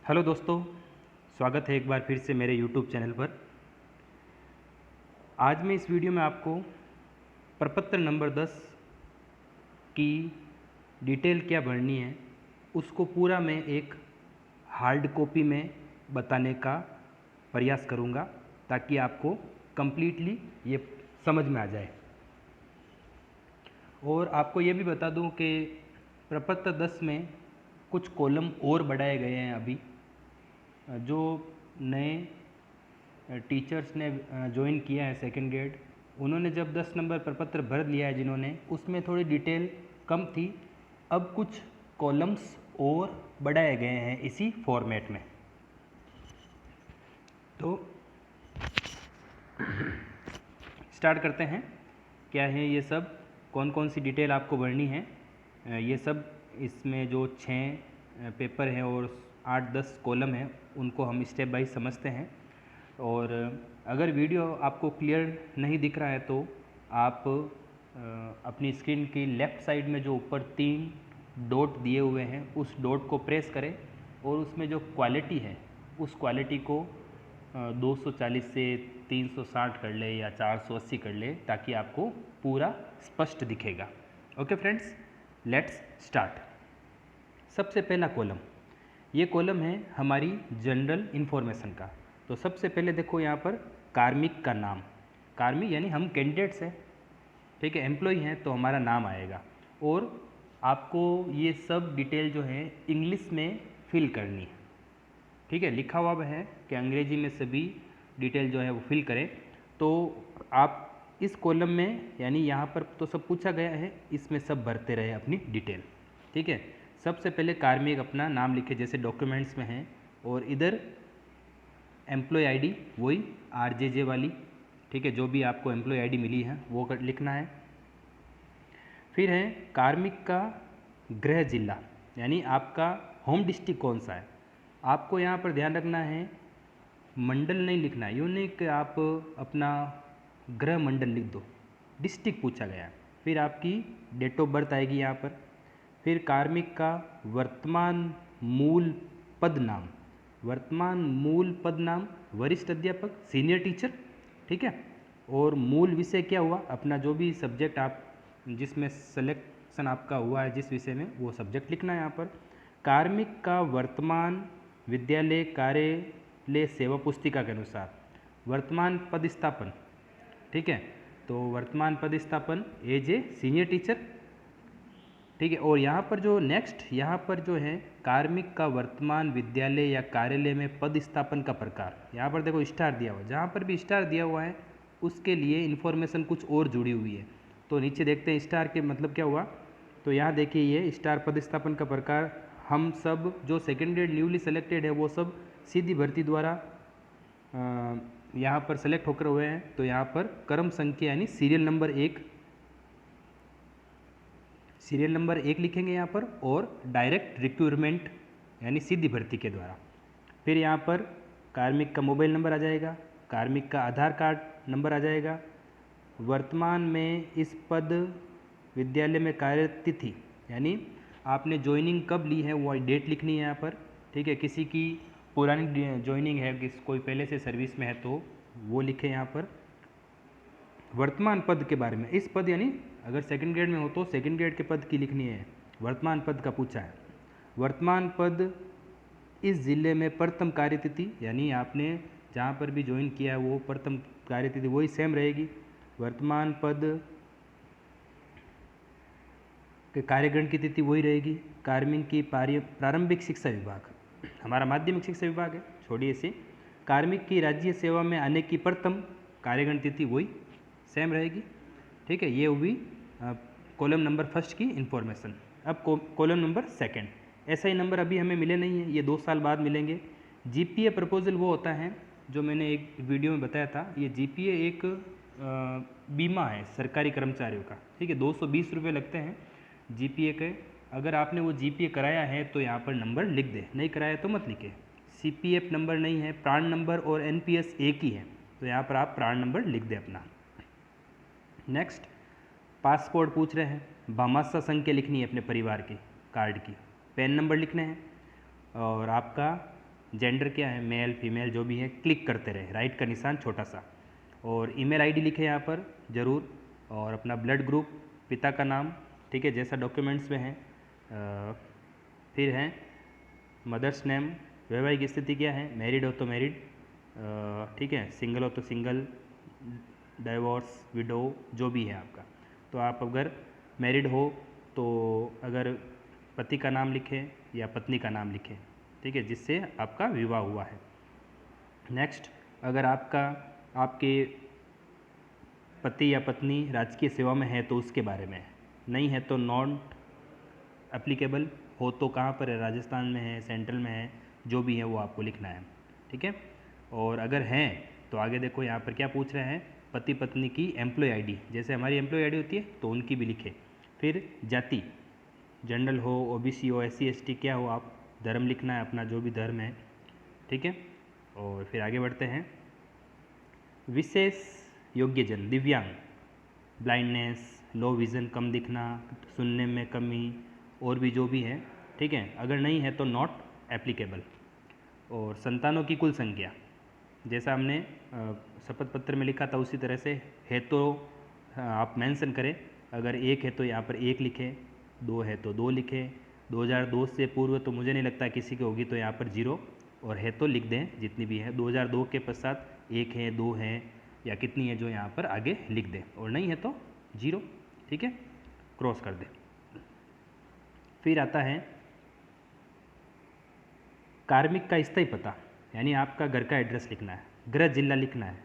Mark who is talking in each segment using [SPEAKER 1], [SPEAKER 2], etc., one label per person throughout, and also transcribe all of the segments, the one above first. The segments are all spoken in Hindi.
[SPEAKER 1] हेलो दोस्तों, स्वागत है एक बार फिर से मेरे यूट्यूब चैनल पर। आज मैं इस वीडियो में आपको प्रपत्र नंबर 10 की डिटेल क्या भरनी है उसको पूरा मैं एक हार्ड कॉपी में बताने का प्रयास करूँगा ताकि आपको कम्प्लीटली ये समझ में आ जाए। और आपको ये भी बता दूं कि प्रपत्र 10 में कुछ कॉलम और बढ़ाए गए हैं अभी जो नए टीचर्स ने ज्वाइन किया है सेकेंड ग्रेड, उन्होंने जब 10 नंबर प्रपत्र भर लिया है जिन्होंने, उसमें थोड़ी डिटेल कम थी। अब कुछ कॉलम्स और बढ़ाए गए हैं इसी फॉर्मेट में। तो स्टार्ट करते हैं। क्या है ये सब, कौन कौन सी डिटेल आपको भरनी है, ये सब इसमें जो 6 पेपर हैं और 8-10 कॉलम हैं उनको हम स्टेप बाय समझते हैं। और अगर वीडियो आपको क्लियर नहीं दिख रहा है तो आप अपनी स्क्रीन की लेफ़्ट साइड में जो ऊपर 3 डॉट दिए हुए हैं उस डॉट को प्रेस करें और उसमें जो क्वालिटी है उस क्वालिटी को 240 से 360 कर ले या 480 कर ले ताकि आपको पूरा स्पष्ट दिखेगा। Okay friends, let's start. सबसे पहला कॉलम, ये कॉलम है हमारी जनरल इन्फॉर्मेशन का। तो सबसे पहले देखो यहाँ पर कार्मिक का नाम, कार्मिक यानी हम कैंडिडेट्स हैं, ठीक है, एम्प्लॉय हैं, तो हमारा नाम आएगा। और आपको ये सब डिटेल जो है इंग्लिश में फिल करनी है, ठीक है, लिखा हुआ है कि अंग्रेजी में सभी डिटेल जो है वो फिल करें। तो आप इस कॉलम में यानी यहाँ पर तो सब पूछा गया है, इसमें सब भरते रहे अपनी डिटेल, ठीक है। सबसे पहले कार्मिक अपना नाम लिखे जैसे डॉक्यूमेंट्स में है, और इधर एम्प्लॉय आईडी वही आरजेजे वाली, ठीक है, जो भी आपको एम्प्लॉय आईडी मिली है वो लिखना है। फिर है कार्मिक का गृह जिला, यानी आपका होम डिस्ट्रिक्ट कौन सा है। आपको यहाँ पर ध्यान रखना है, मंडल नहीं लिखना है, यूँ नहीं कि आप अपना गृह मंडल लिख दो, डिस्ट्रिक्ट पूछा गया है। फिर आपकी डेट ऑफ बर्थ आएगी यहाँ पर। फिर कार्मिक का वर्तमान मूल पद नाम, वर्तमान मूल पद नाम वरिष्ठ अध्यापक, सीनियर टीचर, ठीक है। और मूल विषय क्या हुआ, अपना जो भी सब्जेक्ट आप जिसमें सिलेक्शन आपका हुआ है जिस विषय में, वो सब्जेक्ट लिखना है यहाँ पर। कार्मिक का वर्तमान विद्यालय कार्यालय सेवा पुस्तिका के अनुसार वर्तमान पदस्थापन, ठीक है, तो वर्तमान पदस्थापन एज ए सीनियर टीचर, ठीक है। और यहाँ पर जो नेक्स्ट यहाँ पर जो है कार्मिक का वर्तमान विद्यालय या कार्यालय में पदस्थापन का प्रकार, यहाँ पर देखो स्टार दिया हुआ है, जहाँ पर भी स्टार दिया हुआ है उसके लिए इन्फॉर्मेशन कुछ और जुड़ी हुई है। तो नीचे देखते हैं स्टार के मतलब क्या हुआ। तो यहाँ देखिए ये स्टार पदस्थापन का प्रकार, हम सब जो सेकेंड ग्रेड न्यूली सेलेक्टेड है वो सब सीधी भर्ती द्वारा यहाँ पर सेलेक्ट होकर हुए हैं। तो यहाँ पर क्रम संख्या यानी सीरियल नंबर एक लिखेंगे यहाँ पर, और डायरेक्ट रिक्रूटमेंट यानी सीधी भर्ती के द्वारा। फिर यहाँ पर कार्मिक का मोबाइल नंबर आ जाएगा, कार्मिक का आधार कार्ड नंबर आ जाएगा, वर्तमान में इस पद विद्यालय में कार्यरत तिथि यानी आपने ज्वाइनिंग कब ली है वो डेट लिखनी है यहाँ पर, ठीक है। किसी की पुरानी ज्वाइनिंग है, कोई पहले से सर्विस में है तो वो लिखे यहाँ पर। वर्तमान पद के बारे में, इस पद यानी अगर सेकंड ग्रेड में हो तो सेकंड ग्रेड के पद की लिखनी है, वर्तमान पद का पूछा है। वर्तमान पद इस जिले में प्रथम कार्यतिथि, यानी आपने जहाँ पर भी ज्वाइन किया है वो प्रथम कार्यतिथि वही सेम रहेगी। वर्तमान पद के कार्यगण की तिथि वही रहेगी। कार्मिक की प्रारंभिक शिक्षा विभाग, हमारा माध्यमिक शिक्षा विभाग है, छोड़िए इसे। कार्मिक की राज्य सेवा में आने की प्रथम कार्यगण तिथि वही सेम रहेगी, ठीक है। ये हुई कॉलम नंबर फर्स्ट की इन्फॉर्मेशन। अब column number second, SI number अभी हमें मिले नहीं है, ये 2 साल बाद मिलेंगे। GPA प्रपोजल वो होता है जो मैंने एक वीडियो में बताया था। ये GPA एक बीमा है सरकारी कर्मचारियों का, ठीक है, 220 रुपये लगते हैं GPA के। अगर आपने वो GPA कराया है तो यहाँ पर नंबर लिख दे, नहीं कराया तो मत लिखे। CPF नंबर नहीं है, प्राण नंबर और NPS एक ही है, तो यहाँ पर आप प्राण नंबर लिख दें अपना। नेक्स्ट, पासपोर्ट पूछ रहे हैं, भामाशाह संख्या लिखनी है अपने परिवार की कार्ड की, पैन नंबर लिखने हैं, और आपका जेंडर क्या है, मेल फीमेल जो भी है, क्लिक करते रहे, राइट का निशान छोटा सा, और ईमेल आईडी लिखे यहाँ पर ज़रूर, और अपना ब्लड ग्रुप, पिता का नाम, ठीक है, जैसा डॉक्यूमेंट्स में है। फिर है मदर्स नेम, वैवाहिक स्थिति क्या है, मैरिड हो तो मैरिड, ठीक है, सिंगल हो तो सिंगल, डाइवोर्स, विडो, जो भी है आपका। तो आप अगर मैरिड हो तो अगर पति का नाम लिखें या पत्नी का नाम लिखें, ठीक है, जिससे आपका विवाह हुआ है। नेक्स्ट, अगर आपके पति या पत्नी राजकीय सेवा में है तो उसके बारे में, नहीं है तो नॉट एप्लीकेबल, हो तो कहाँ पर है, राजस्थान में है, सेंट्रल में है, जो भी है वो आपको लिखना है, ठीक है। और अगर हैं तो आगे देखो यहाँ पर क्या पूछ रहे हैं, पति पत्नी की एम्प्लॉय आईडी, जैसे हमारी एम्प्लॉय आईडी होती है तो उनकी भी लिखे। फिर जाति, जनरल हो, ओबीसी हो, एससी एसटी क्या हो, आप धर्म लिखना है अपना, जो भी धर्म है, ठीक है। और फिर आगे बढ़ते हैं, विशेष योग्यजन, दिव्यांग, ब्लाइंडनेस, लो विज़न, कम दिखना, सुनने में कमी, और भी जो भी है, ठीक है। अगर नहीं है तो नॉट एप्लीकेबल। और संतानों की कुल संख्या, जैसा हमने शपथ पत्र में लिखा था उसी तरह से है तो आप मेंशन करें, अगर एक है तो यहाँ पर एक लिखें, दो है तो दो लिखें, 2002 से पूर्व तो मुझे नहीं लगता किसी की होगी, तो यहाँ पर 0, और है तो लिख दें जितनी भी है। 2002 के पश्चात एक है, दो है, या कितनी है जो यहाँ पर आगे लिख दें, और नहीं है तो 0, ठीक है, क्रॉस कर दें। फिर आता है कार्मिक का स्थायी पता, यानी आपका घर का एड्रेस लिखना है, गृह जिला लिखना है,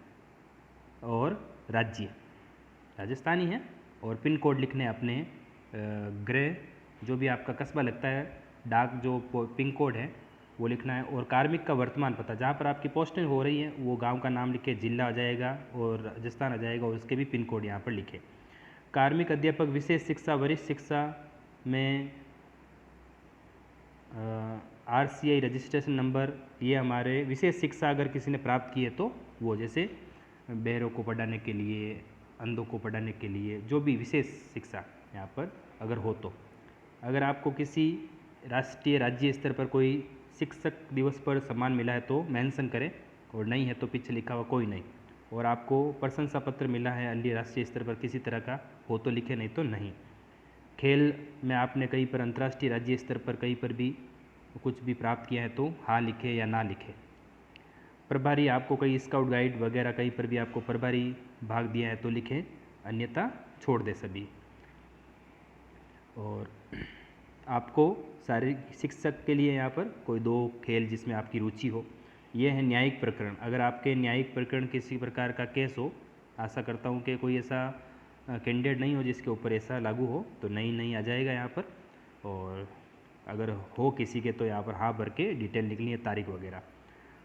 [SPEAKER 1] और राज्य राजस्थानी है, और पिन कोड लिखने हैं अपने गृह, जो भी आपका कस्बा लगता है, डाक जो पिन कोड है वो लिखना है। और कार्मिक का वर्तमान पता, जहाँ पर आपकी पोस्टिंग हो रही है वो गांव का नाम लिखे, जिला आ जाएगा और राजस्थान आ जाएगा, और उसके भी पिन कोड यहाँ पर लिखे। कार्मिक अध्यापक विशेष शिक्षा, वरिष्ठ शिक्षा में RCI रजिस्ट्रेशन नंबर, ये हमारे विशेष शिक्षा अगर किसी ने प्राप्त की है तो वो, जैसे बहरों को पढ़ाने के लिए, अंधों को पढ़ाने के लिए, जो भी विशेष शिक्षा यहाँ पर अगर हो तो। अगर आपको किसी राष्ट्रीय राज्य स्तर पर कोई शिक्षक दिवस पर सम्मान मिला है तो मेंशन करें, और नहीं है तो पीछे लिखा हुआ कोई नहीं। और आपको प्रशंसा पत्र मिला है अन्य राष्ट्रीय स्तर पर किसी तरह का, हो तो लिखे, नहीं तो नहीं। खेल में आपने कहीं पर अंतर्राष्ट्रीय राज्य स्तर पर कहीं पर भी कुछ भी प्राप्त किया है तो हाँ लिखे या ना लिखे। प्रभारी, आपको कहीं स्काउट गाइड वगैरह कहीं पर भी आपको प्रभारी भाग दिया है तो लिखें, अन्यथा छोड़ दे सभी। और आपको शारीरिक शिक्षक के लिए यहाँ पर कोई 2 खेल जिसमें आपकी रुचि हो। ये है न्यायिक प्रकरण, अगर आपके न्यायिक प्रकरण किसी प्रकार का केस हो, आशा करता हूँ कि कोई ऐसा कैंडिडेट नहीं हो जिसके ऊपर ऐसा लागू हो, तो नहीं आ जाएगा यहाँ पर। और अगर हो किसी के तो यहाँ पर हाँ भर के डिटेल निकली है, तारीख वगैरह।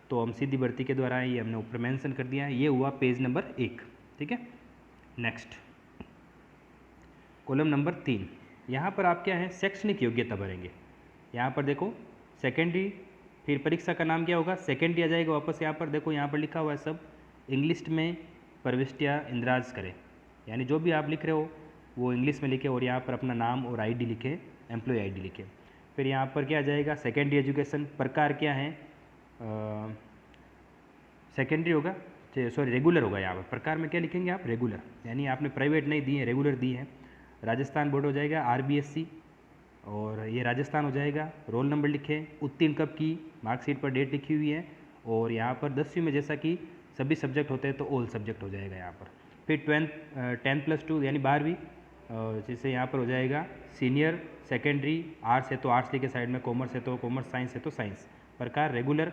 [SPEAKER 1] तो हम सीधी भर्ती के द्वारा ये हमने ऊपर मेंशन कर दिया है। ये हुआ पेज नंबर 1, ठीक है। नेक्स्ट, कॉलम नंबर 3, यहाँ पर आप क्या है, शैक्षणिक योग्यता भरेंगे। यहाँ पर देखो सेकेंडरी, फिर परीक्षा का नाम क्या होगा, सेकेंडरी आ जाएगा वापस। यहाँ पर देखो, यहाँ पर लिखा हुआ है सब इंग्लिश में प्रविष्टियाँ इंद्राज करें, यानी जो भी आप लिख रहे हो वो इंग्लिश में लिखे, और यहाँ पर अपना नाम और आईडी लिखे, एम्प्लॉय आईडी लिखे। फिर यहाँ पर क्या आ जाएगा, सेकेंडरी एजुकेशन, प्रकार क्या है, सेकेंडरी होगा, सॉरी रेगुलर होगा। यहाँ पर प्रकार में क्या लिखेंगे आप, रेगुलर, यानी आपने प्राइवेट नहीं दी है, रेगुलर दी है। राजस्थान बोर्ड हो जाएगा, RBSC, और ये राजस्थान हो जाएगा। रोल नंबर लिखे, उत्तीर्ण कब की, मार्कशीट पर डेट लिखी हुई है, और यहाँ पर 10वीं में जैसा कि सभी सब्जेक्ट होते हैं तो ऑल सब्जेक्ट हो जाएगा यहाँ पर। फिर 10+2 यानी 12वीं, जैसे यहाँ पर हो जाएगा सीनियर सेकेंडरी, आर्ट्स है तो आर्ट्स लिखे साइड में, कॉमर्स है तो कॉमर्स, साइंस है तो साइंस। प्रकार रेगुलर,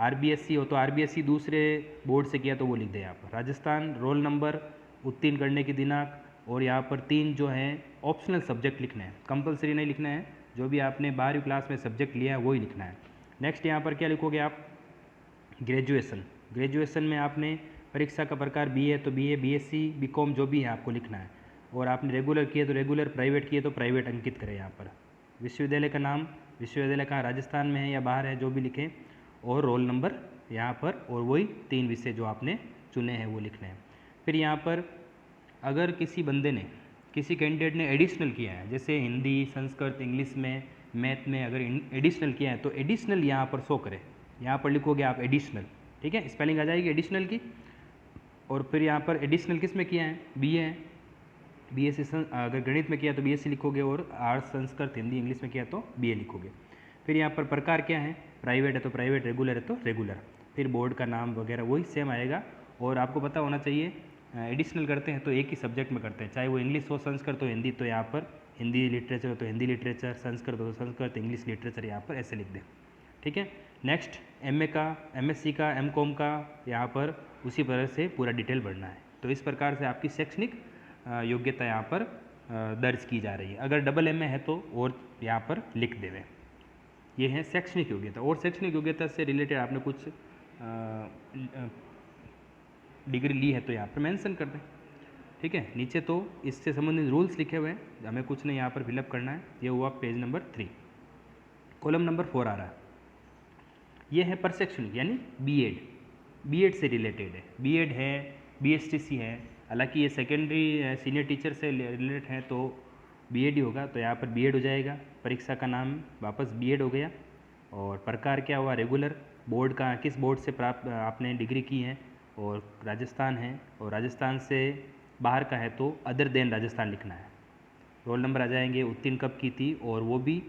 [SPEAKER 1] RBSC हो तो RBSC दूसरे बोर्ड से किया तो वो लिख दे यहाँ पर। राजस्थान, रोल नंबर, उत्तीर्ण करने की दिनांक, और यहाँ पर 3 जो हैं ऑप्शनल सब्जेक्ट लिखने हैं, कंपलसरी नहीं लिखना है, जो भी आपने 12वीं क्लास में सब्जेक्ट लिया है वही लिखना है। नेक्स्ट यहाँ पर क्या लिखोगे आप, ग्रेजुएशन, ग्रेजुएशन में आपने परीक्षा का प्रकार BA तो BA, BSc, BCom जो भी है आपको लिखना है। और आपने रेगुलर किए तो रेगुलर, प्राइवेट किए तो प्राइवेट अंकित करें यहाँ पर। विश्वविद्यालय का नाम, विश्वविद्यालय कहाँ, राजस्थान में है या बाहर है, जो भी लिखें, और रोल नंबर यहाँ पर, और वही 3 विषय जो आपने चुने हैं वो लिखने हैं। फिर यहाँ पर अगर किसी बंदे ने, किसी कैंडिडेट ने एडिशनल किया है, जैसे हिंदी, संस्कृत, इंग्लिश में, मैथ में अगर एडिशनल किया है तो एडिशनल यहाँ पर शो करें, यहाँ पर लिखोगे आप एडिशनल, ठीक है, स्पेलिंग आ जाएगी एडिशनल की। और फिर यहाँ पर एडिशनल किस में किया है, बीए है, बीएससी अगर गणित में किया तो बीएससी लिखोगे, और आर्ट्स संस्कृत हिंदी इंग्लिश में किया तो बीए लिखोगे। फिर यहाँ पर प्रकार क्या है, प्राइवेट है तो प्राइवेट, रेगुलर है तो रेगुलर, फिर बोर्ड का नाम वगैरह वही सेम आएगा। और आपको पता होना चाहिए एडिशनल करते हैं तो एक ही सब्जेक्ट में करते हैं, चाहे वो इंग्लिश हो, संस्कृत हो, हिंदी, तो यहाँ पर हिंदी लिटरेचर हो तो हिंदी लिटरेचर, संस्कृत हो तो संस्कृत, इंग्लिश लिटरेचर यहाँ पर ऐसे लिख दें, ठीक है। नेक्स्ट एमए का, एमएससी का, एमकॉम का, यहाँ पर उसी तरह से पूरा डिटेल भरना है। तो इस प्रकार से आपकी शैक्षणिक योग्यता यहाँ पर दर्ज की जा रही है। अगर डबल एमए है तो और यहाँ पर लिख देवें। ये है शैक्षणिक योग्यता। और शैक्षणिक योग्यता से रिलेटेड आपने कुछ डिग्री ली है तो यहाँ पर मेंशन कर दें, ठीक है। नीचे तो इससे संबंधित रूल्स लिखे हुए हैं, हमें कुछ नहीं यहाँ पर फिलअप करना है। ये हुआ पेज नंबर 3। कॉलम नंबर 4 आ रहा है, ये है प्रशैक्षणिक यानी बीएड, बीएड से रिलेटेड है। बीएड है, बीएसटीसी है, हालांकि ये सेकेंडरी सीनियर टीचर से रिलेटेड है तो बीएड ही होगा, तो यहाँ पर बीएड हो जाएगा। परीक्षा का नाम वापस बीएड हो गया। और प्रकार क्या हुआ, रेगुलर। बोर्ड का, किस बोर्ड से प्राप्त आपने डिग्री की है, और राजस्थान है, और राजस्थान से बाहर का है तो अदर देन राजस्थान लिखना है। रोल नंबर आ जाएंगे, उत्तीर्ण कब की थी, और वो भी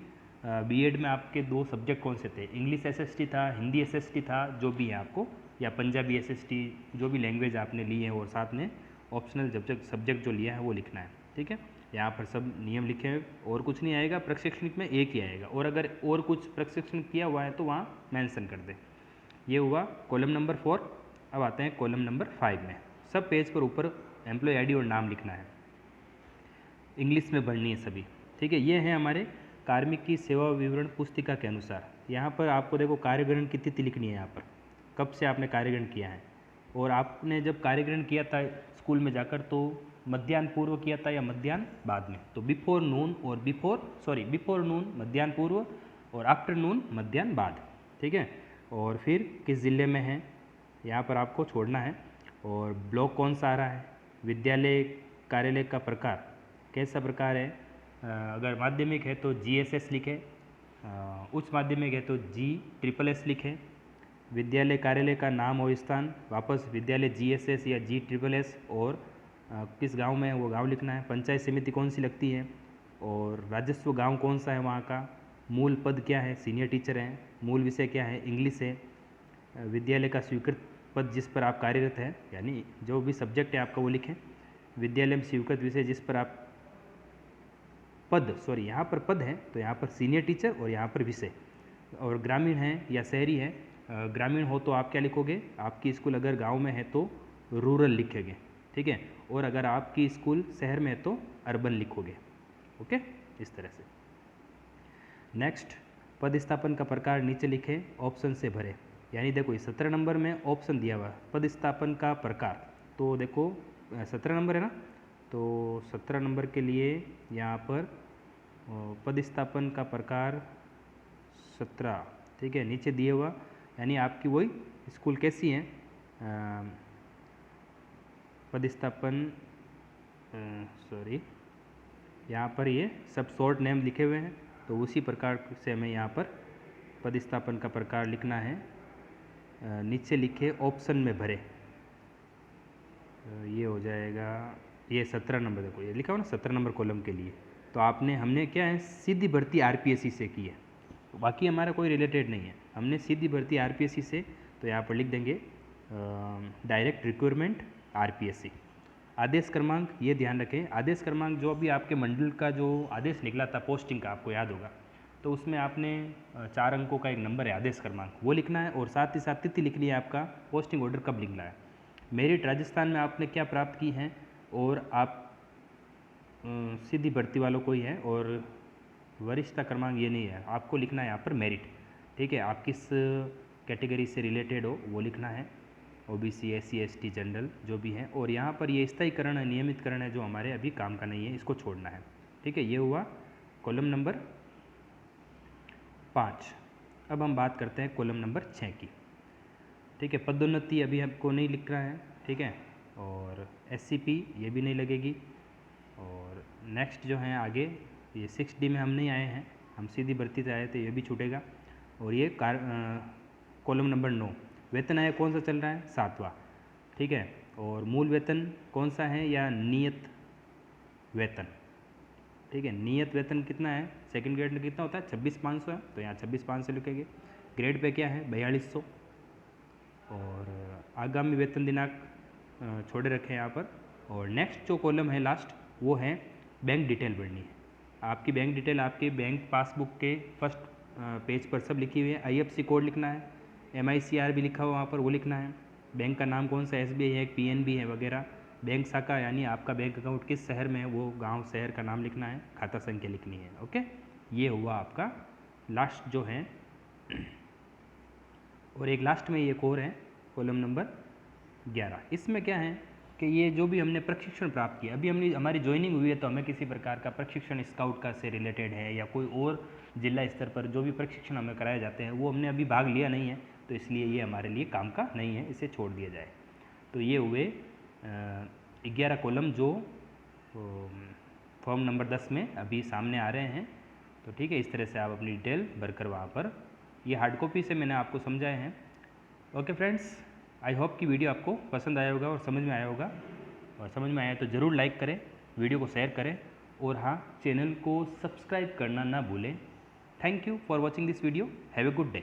[SPEAKER 1] बीएड में आपके 2 सब्जेक्ट कौन से थे, इंग्लिश एसएसटी था, हिंदी एसएसटी था, जो भी है आपको, या पंजाबी एसएसटी, जो भी लैंग्वेज आपने ली है, और साथ में ऑप्शनल सब्जेक्ट जो लिया है वो लिखना है, ठीक है। यहाँ पर सब नियम लिखे हैं, और कुछ नहीं आएगा, प्रशिक्षणिक में एक ही आएगा, और अगर और कुछ प्रशिक्षण किया हुआ है तो वहाँ मेंशन कर दें। ये हुआ कॉलम नंबर 4। अब आते हैं कॉलम नंबर 5 में। सब पेज पर ऊपर एम्प्लॉय आईडी और नाम लिखना है, इंग्लिश में भरनी है सभी, ठीक है। ये है हमारे कार्मिक की सेवा विवरण पुस्तिका के अनुसार। यहाँ पर आपको देखो कार्यग्रहण की तिथि लिखनी है, यहाँ पर कब से आपने कार्यग्रहण किया है, और आपने जब कार्यग्रहण किया था स्कूल में जाकर तो मध्याह्न पूर्व किया था या मध्याह्न बाद में, तो बिफोर नून और बिफोर नून मध्याह्न पूर्व, और आफ्टरनून मध्याह्न बाद, ठीक है। और फिर किस ज़िले में है यहाँ पर आपको छोड़ना है, और ब्लॉक कौन सा आ रहा है, विद्यालय कार्यालय का प्रकार कैसा प्रकार है, अगर माध्यमिक है तो जीएसएस लिखें, उच्च माध्यमिक है तो GSSS लिखें, विद्यालय कार्यालय का नाम और स्थान वापस विद्यालय GSS या GSSS, और किस गांव में है वो गांव लिखना है, पंचायत समिति कौन सी लगती है, और राजस्व गांव कौन सा है वहाँ का, मूल पद क्या है, सीनियर टीचर हैं, मूल विषय क्या है, इंग्लिश है, विद्यालय का स्वीकृत पद जिस पर आप कार्यरत हैं, यानी जो भी सब्जेक्ट है आपका वो लिखें, विद्यालय में स्वीकृत विषय जिस पर आप यहाँ पर पद है तो यहाँ पर सीनियर टीचर, और यहाँ पर विषय, और ग्रामीण है या शहरी है, ग्रामीण हो तो आप क्या लिखोगे, आपकी स्कूल अगर गांव में है तो रूरल लिखेंगे, ठीक है, और अगर आपकी स्कूल शहर में है तो अर्बन लिखोगे, ओके, इस तरह से। नेक्स्ट, पद स्थापन का प्रकार नीचे लिखें, ऑप्शन से भरें, यानी देखो 17 नंबर में ऑप्शन दिया हुआ पद स्थापन का प्रकार, तो देखो 17 नंबर है ना, तो 17 नंबर के लिए यहाँ पर पद स्थापन का प्रकार 17, ठीक है, नीचे दिए हुआ, यानी आपकी वही स्कूल कैसी है, पद स्थापन यहाँ पर ये सब शॉर्ट नेम लिखे हुए हैं, तो उसी प्रकार से हमें यहाँ पर पद स्थापन का प्रकार लिखना है। नीचे लिखे ऑप्शन में भरे, ये हो जाएगा, ये 17 नंबर, देखो ये लिखा हो ना 17 नंबर कॉलम के लिए, तो हमने क्या है, सीधी भर्ती आरपीएससी से की है, तो बाकी हमारा कोई रिलेटेड नहीं है, हमने सीधी भर्ती आरपीएससी से, तो यहाँ पर लिख देंगे डायरेक्ट रिक्रूटमेंट आरपीएससी। आदेश क्रमांक ये ध्यान रखें, आदेश क्रमांक जो अभी आपके मंडल का जो आदेश निकला था पोस्टिंग का, आपको याद होगा, तो उसमें आपने 4 अंकों का एक नंबर है आदेश क्रमांक, वो लिखना है, और साथ ही साथ तिथि लिखनी है आपका, पोस्टिंग ऑर्डर कब लिखना है, मेरिट राजस्थान में आपने क्या प्राप्त की है, और आप सीधी भर्ती वालों को ही है, और वरिष्ठता क्रमांक ये नहीं है, आपको लिखना है यहाँ पर मेरिट, ठीक है, आप किस कैटेगरी से रिलेटेड हो वो लिखना है, ओबीसी, एससी, एसटी, जनरल जो भी है, और यहाँ पर ये स्थायीकरण है, नियमितकरण है, जो हमारे अभी काम का नहीं है, इसको छोड़ना है, ठीक है। ये हुआ कॉलम नंबर 5। अब हम बात करते हैं कॉलम नंबर 6 की, ठीक है। पदोन्नति अभी हमको नहीं लिख रहा है, ठीक है, और एससीपी ये भी नहीं लगेगी, और नेक्स्ट जो है आगे ये 6D में हम नहीं आए हैं, हम सीधी भर्ती से आए थे, ये भी छूटेगा, और ये कॉलम नंबर 9 वेतन आयोग कौन सा चल रहा है, 7वां, ठीक है। और मूल वेतन कौन सा है, या नियत वेतन, ठीक है। नियत वेतन कितना है, सेकंड ग्रेड में कितना होता है, 26,500 है, तो यहाँ 26,500 लिखेंगे। ग्रेड पे क्या है, 4200। और आगामी वेतन दिनांक छोड़े रखे हैं यहाँ पर। और नेक्स्ट जो कॉलम है लास्ट, वो है बैंक डिटेल भरनी है। आपकी बैंक डिटेल आपके बैंक पासबुक के फर्स्ट पेज पर सब लिखी हुई है। IFSC कोड लिखना है, MICR भी लिखा हुआ वहाँ पर, वो लिखना है। बैंक का नाम कौन सा, SBI है, PNB है वगैरह। बैंक शाखा यानी आपका बैंक अकाउंट किस शहर में है, वो गांव शहर का नाम लिखना है, खाता संख्या लिखनी है। ओके, ये हुआ आपका लास्ट जो है। और एक लास्ट में एक और है, कॉलम नंबर 11। इसमें क्या है कि ये जो भी हमने प्रशिक्षण प्राप्त किया, अभी हमारी ज्वाइनिंग हुई है, तो हमें किसी प्रकार का प्रशिक्षण स्काउट का से रिलेटेड है, या कोई और जिला स्तर पर जो भी प्रशिक्षण हमें कराए जाते हैं वो हमने अभी भाग लिया नहीं है, तो इसलिए ये हमारे लिए काम का नहीं है, इसे छोड़ दिया जाए। तो ये हुए 11 कॉलम जो फॉर्म नंबर 10 में अभी सामने आ रहे हैं। तो ठीक है, इस तरह से आप अपनी डिटेल भरकर वहाँ पर, ये हार्ड कॉपी से मैंने आपको समझाए हैं। ओके फ्रेंड्स, आई होप कि वीडियो आपको पसंद आया होगा और समझ में आया होगा। और समझ में आया तो ज़रूर लाइक करें, वीडियो को शेयर करें, और हाँ, चैनल को सब्सक्राइब करना ना भूलें। Thank you for watching this video. Have a good day.